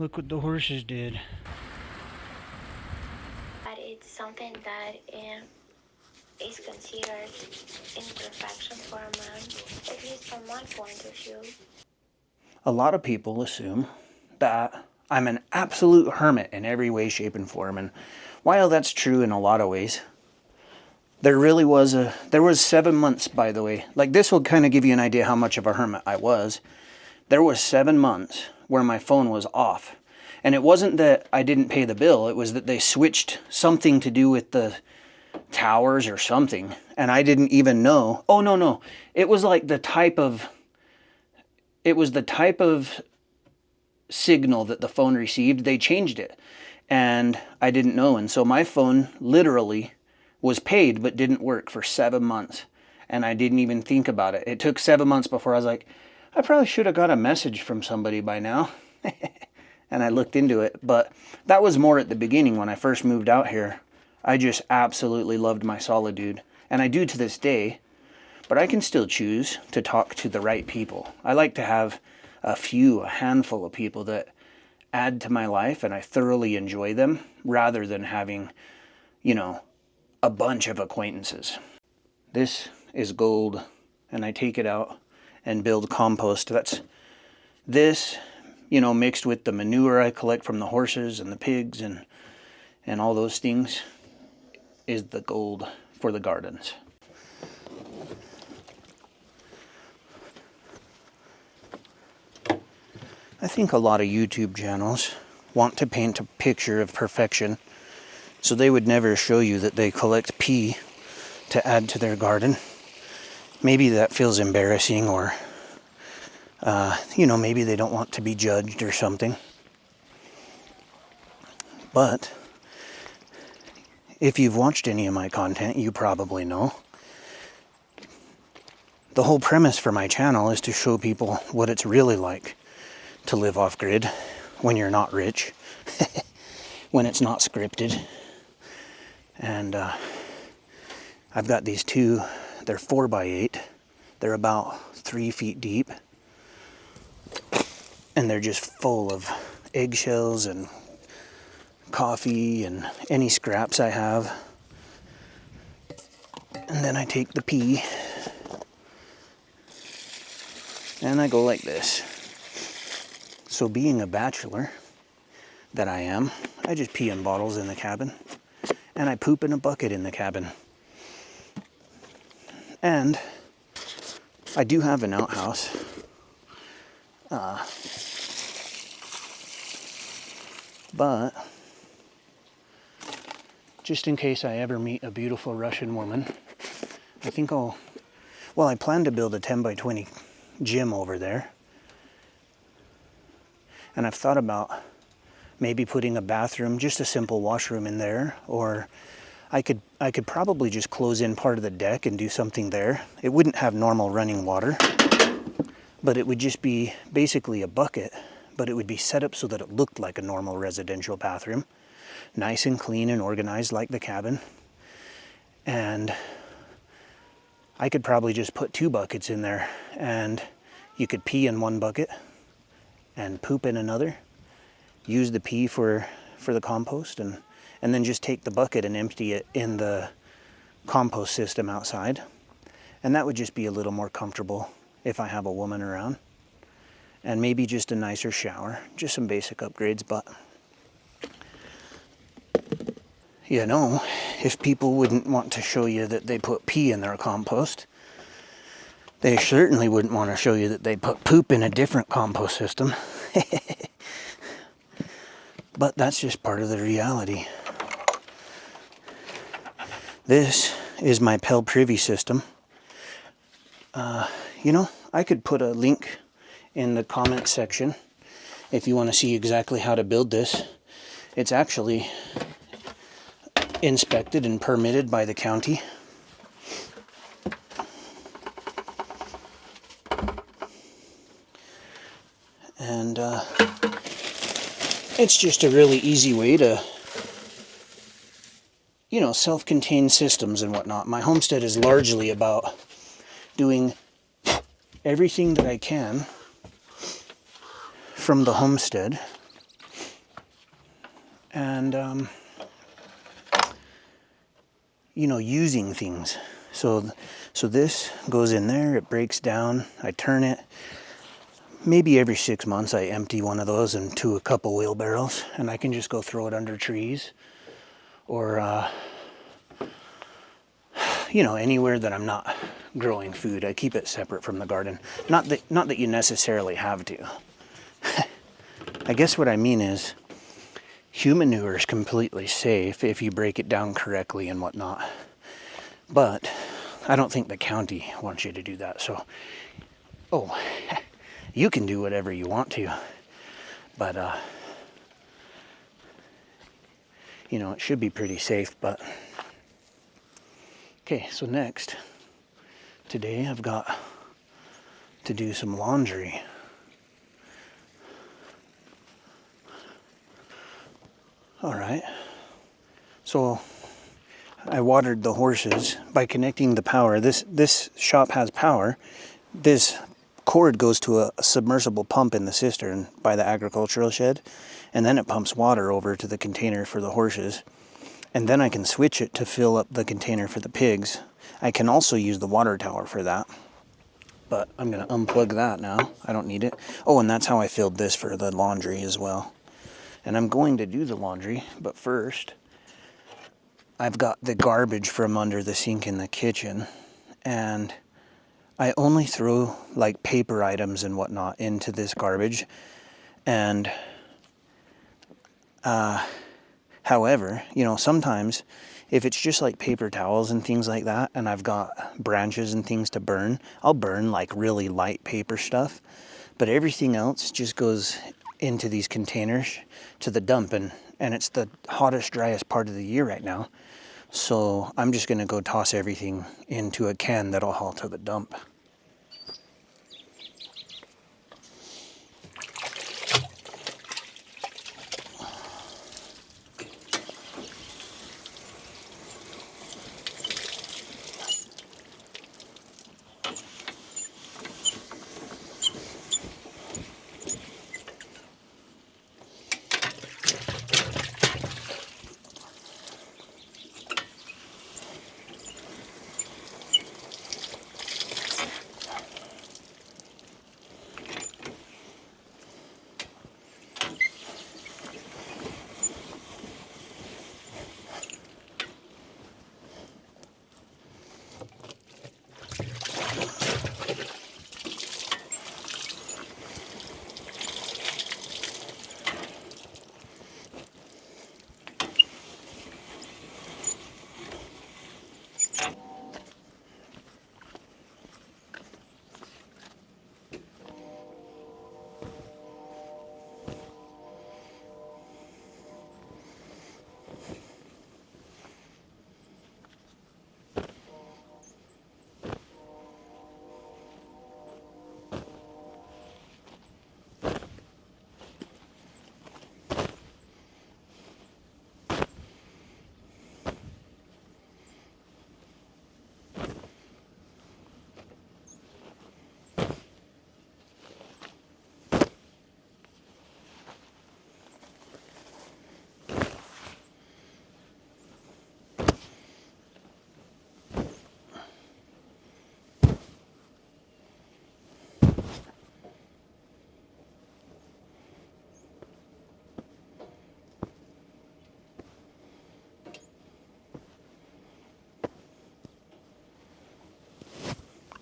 Look what the horses did. But it's something that is considered imperfection for a man, at least from my point of view. A lot of people assume that I'm an absolute hermit in every way, shape, and form. And while that's true in a lot of ways, there was 7 months, by the way. Like, this will kind of give you an idea how much of a hermit I was. There was 7 months where my phone was off. And it wasn't that I didn't pay the bill. It was that they switched something to do with the towers or something. And I didn't even know. Oh, no. It was like the type of signal that the phone received. They changed it. And I didn't know. And so my phone literally was paid but didn't work for 7 months. And I didn't even think about it. It took 7 months before I was like, I probably should have got a message from somebody by now. And I looked into it. But that was more at the beginning when I first moved out here. I just absolutely loved my solitude. And I do to this day. But I can still choose to talk to the right people. I like to have a handful of people that add to my life and I thoroughly enjoy them rather than having, a bunch of acquaintances. This is gold, and I take it out and build compost. That's this, mixed with the manure I collect from the horses and the pigs and all those things is the gold for the gardens. I think a lot of YouTube channels want to paint a picture of perfection, so they would never show you that they collect pee to add to their garden. Maybe that feels embarrassing, or, maybe they don't want to be judged or something. But if you've watched any of my content, you probably know. The whole premise for my channel is to show people what it's really like to live off-grid when you're not rich, when it's not scripted. And I've got these two, they're 4x8. They're about 3 feet deep. And they're just full of eggshells and coffee and any scraps I have. And then I take the pee and I go like this. So being a bachelor that I am, I just pee in bottles in the cabin and I poop in a bucket in the cabin. And I do have an outhouse. But just in case I ever meet a beautiful Russian woman, I plan to build a 10x20 gym over there. And I've thought about maybe putting a bathroom, just a simple washroom in there, or I could probably just close in part of the deck and do something there. It wouldn't have normal running water, but it would just be basically a bucket, but it would be set up so that it looked like a normal residential bathroom, nice and clean and organized like the cabin. And I could probably just put 2 buckets in there, and you could pee in one bucket and poop in another, use the pee for the compost, and then just take the bucket and empty it in the compost system outside. And that would just be a little more comfortable if I have a woman around. And maybe just a nicer shower, just some basic upgrades. But if people wouldn't want to show you that they put pee in their compost, they certainly wouldn't want to show you that they put poop in a different compost system. But that's just part of the reality. This is my Pell Privy system. I could put a link in the comment section if you want to see exactly how to build this. It's actually inspected and permitted by the county. And it's just a really easy way to, self-contained systems and whatnot. My homestead is largely about doing everything that I can from the homestead and you know, using things. So this goes in there, it breaks down, I turn it. Maybe every 6 months I empty one of those into a couple wheelbarrows, and I can just go throw it under trees or you know, anywhere that I'm not growing food. I keep it separate from the garden. Not that you necessarily have to. I guess what I mean is, human manure is completely safe if you break it down correctly and whatnot. But I don't think the county wants you to do that. So, oh, you can do whatever you want to. But, you know, it should be pretty safe. But, okay, so next, today I've got to do some laundry. All right, so I watered the horses by connecting the power. This shop has power. This cord goes to a submersible pump in the cistern by the agricultural shed, and then it pumps water over to the container for the horses. And then I can switch it to fill up the container for the pigs. I can also use the water tower for that. But I'm gonna unplug that now. I don't need it. Oh, and that's how I filled this for the laundry as well. And I'm going to do the laundry, but first, I've got the garbage from under the sink in the kitchen, and I only throw like paper items and whatnot into this garbage. And however, you know, sometimes if it's just like paper towels and things like that, and I've got branches and things to burn, I'll burn like really light paper stuff. But everything else just goes into these containers to the dump, and it's the hottest, driest part of the year right now. So I'm just gonna go toss everything into a can that'll haul to the dump.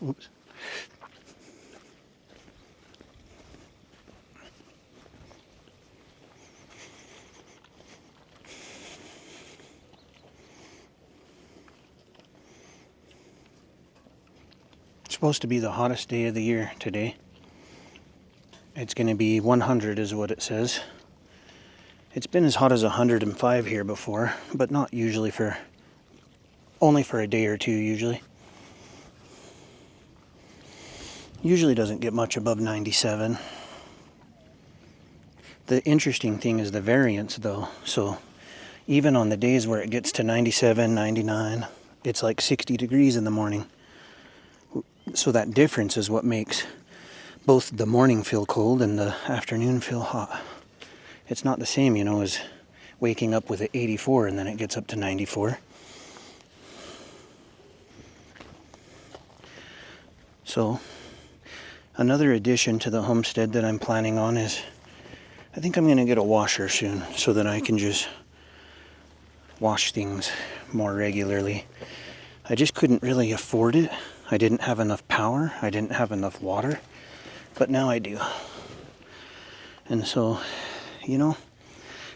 Oops. It's supposed to be the hottest day of the year today. It's going to be 100 is what it says. It's been as hot as 105 here before, but not usually only for a day or two usually. Usually doesn't get much above 97. The interesting thing is the variance though. So even on the days where it gets to 97, 99, it's like 60 degrees in the morning. So that difference is what makes both the morning feel cold and the afternoon feel hot. It's not the same, you know, as waking up with an 84 and then it gets up to 94. So another addition to the homestead that I'm planning on is I think I'm going to get a washer soon so that I can just wash things more regularly. I just couldn't really afford it. I didn't have enough power. I didn't have enough water. But now I do. And so, you know,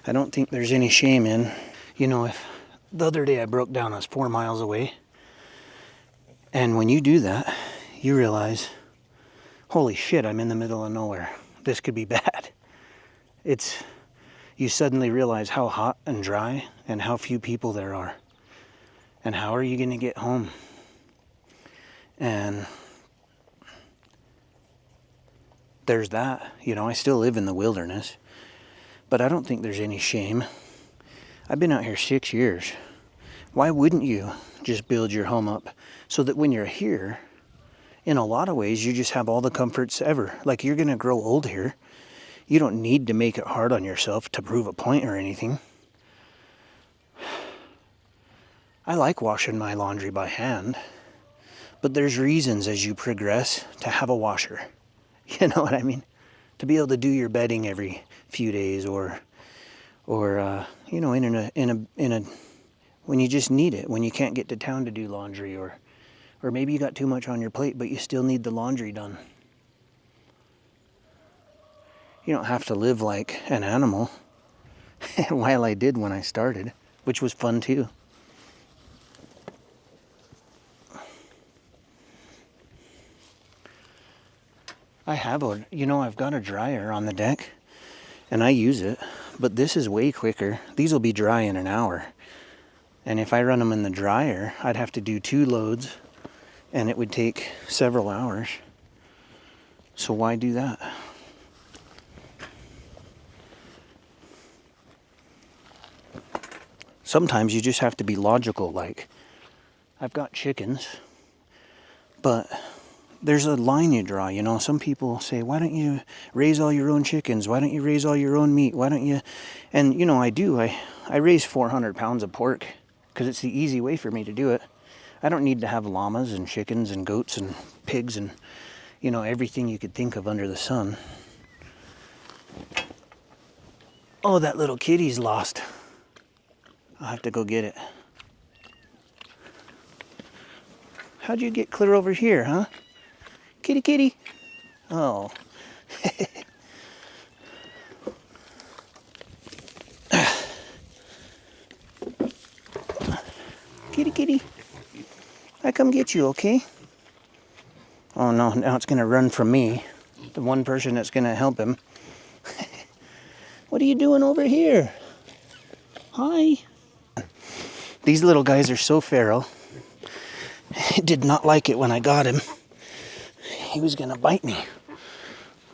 I don't think there's any shame in, you know, if the other day I broke down, I was 4 miles away. And when you do that, you realize, holy shit, I'm in the middle of nowhere. This could be bad. You suddenly realize how hot and dry and how few people there are. And how are you going to get home? And there's that. You know, I still live in the wilderness. But I don't think there's any shame. I've been out here 6 years. Why wouldn't you just build your home up so that when you're here, in a lot of ways, you just have all the comforts ever. Like, you're going to grow old here. You don't need to make it hard on yourself to prove a point or anything. I like washing my laundry by hand, but there's reasons as you progress to have a washer. You know what I mean? To be able to do your bedding every few days, or you know, in a when you just need it, when you can't get to town to do laundry, or maybe you got too much on your plate, but you still need the laundry done. You don't have to live like an animal. While I did when I started, which was fun too. I've got a dryer on the deck, and I use it, but this is way quicker. These will be dry in an hour. And if I run them in the dryer, I'd have to do 2 loads, and it would take several hours. So why do that? Sometimes you just have to be logical. Like, I've got chickens, but there's a line you draw, you know. Some people say, why don't you raise all your own chickens? Why don't you raise all your own meat? Why don't you? And, you know, I do. I raise 400 pounds of pork because it's the easy way for me to do it. I don't need to have llamas and chickens and goats and pigs and, you know, everything you could think of under the sun. Oh, that little kitty's lost. I'll have to go get it. How'd you get clear over here, huh? Kitty, kitty. Oh. Kitty, kitty. I come get you, okay? Oh no, now it's gonna run from me. The one person that's gonna help him. What are you doing over here? Hi. These little guys are so feral. He did not like it when I got him. He was gonna bite me.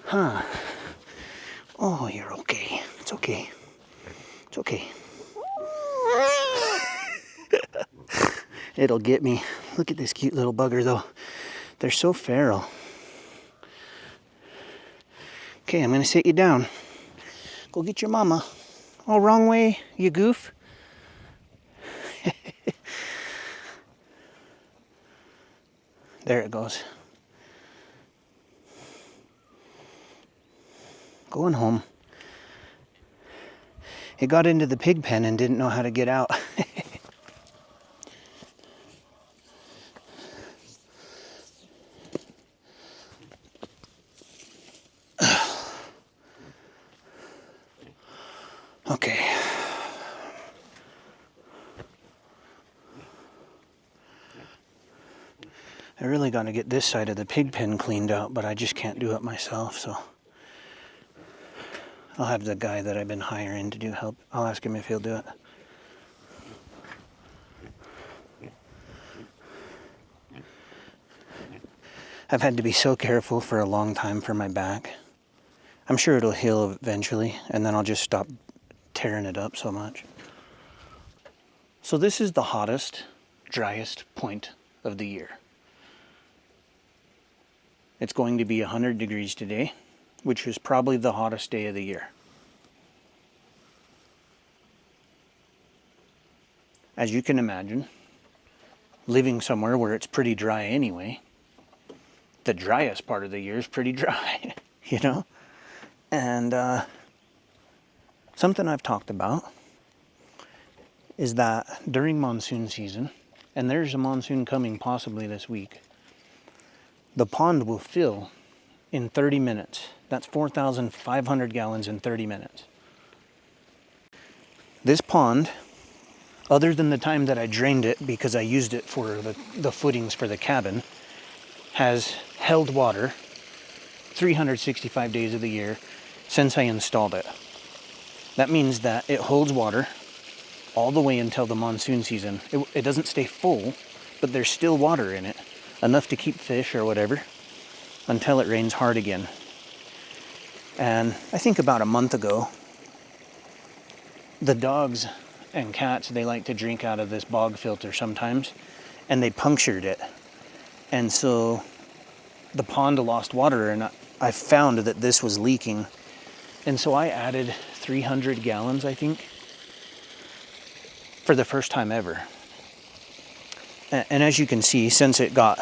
Huh. Oh, you're okay. It's okay. It's okay. It'll get me. Look at this cute little bugger, though. They're so feral. Okay, I'm gonna sit you down. Go get your mama. Oh, wrong way, you goof. There it goes. Going home. It got into the pig pen and didn't know how to get out. Okay. I really got to get this side of the pig pen cleaned out, but I just can't do it myself, so I'll have the guy that I've been hiring to do help. I'll ask him if he'll do it. I've had to be so careful for a long time for my back. I'm sure it'll heal eventually, and then I'll just stop tearing it up so much. So this is the hottest, driest point of the year. It's going to be 100 degrees today, which is probably the hottest day of the year. as you can imagine, living somewhere where it's pretty dry anyway, the driest part of the year is pretty dry, you know? And something I've talked about is that during monsoon season, and there's a monsoon coming possibly this week, the pond will fill in 30 minutes. That's 4,500 gallons in 30 minutes. This pond, other than the time that I drained it because I used it for the footings for the cabin, has held water 365 days of the year since I installed it. That means that it holds water all the way until the monsoon season. It doesn't stay full, but there's still water in it, enough to keep fish or whatever, until it rains hard again. And I think about a month ago, the dogs and cats, they like to drink out of this bog filter sometimes, and they punctured it. And so the pond lost water, and I found that this was leaking. And so I added 300 gallons, I think, for the first time ever. And as you can see, since it got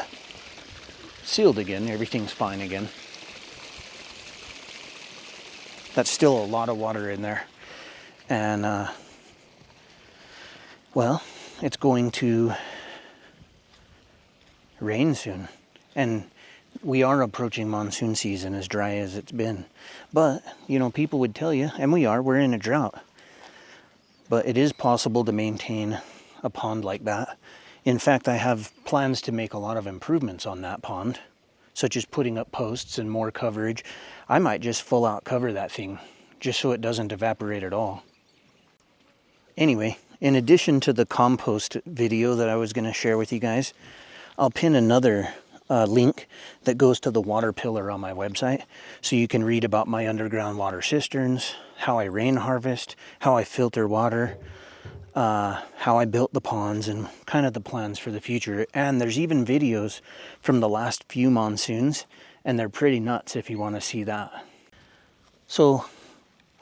sealed again, everything's fine again. That's still a lot of water in there. And, well, it's going to rain soon. And we are approaching monsoon season, as dry as it's been. But, you know, people would tell you, and we're in a drought. But it is possible to maintain a pond like that. In fact, I have plans to make a lot of improvements on that pond, such as putting up posts and more coverage. I might just full out cover that thing, just so it doesn't evaporate at all. Anyway, in addition to the compost video that I was going to share with you guys, I'll pin another link that goes to the water pillar on my website, so you can read about my underground water cisterns, how I rain harvest, how I filter water, how I built the ponds, and kind of the plans for the future. And there's even videos from the last few monsoons, and they're pretty nuts if you want to see that. So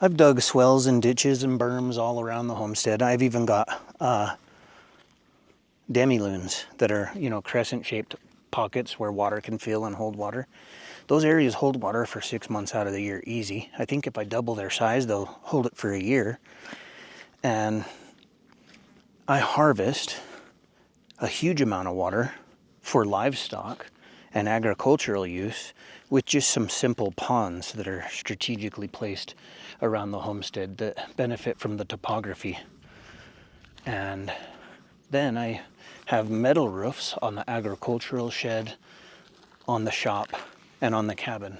I've dug swells and ditches and berms all around the homestead. I've even got demi-lunes that are, you know, crescent-shaped pockets where water can fill and hold water. Those areas hold water for 6 months out of the year easy. I think if I double their size, they'll hold it for a year. And I harvest a huge amount of water for livestock and agricultural use with just some simple ponds that are strategically placed around the homestead that benefit from the topography. And then I have metal roofs on the agricultural shed, on the shop, and on the cabin.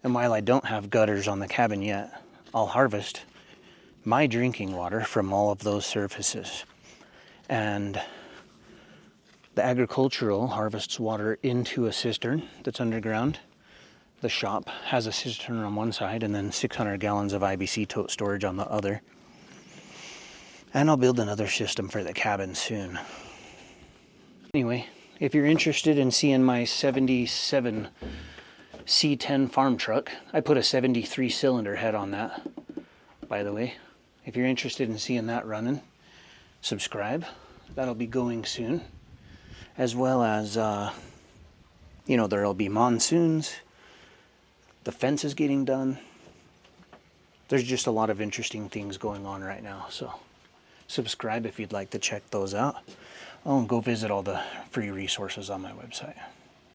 And while I don't have gutters on the cabin yet, I'll harvest my drinking water from all of those surfaces. And the agricultural harvests water into a cistern that's underground. The shop has a cistern on one side and then 600 gallons of IBC tote storage on the other. And I'll build another system for the cabin soon. Anyway, if you're interested in seeing my 77 C10 farm truck, I put a 73 cylinder head on that, by the way. If you're interested in seeing that running, subscribe. That'll be going soon. As well as, you know, there'll be monsoons. The fence is getting done. There's just a lot of interesting things going on right now, so subscribe if you'd like to check those out. Oh, and go visit all the free resources on my website.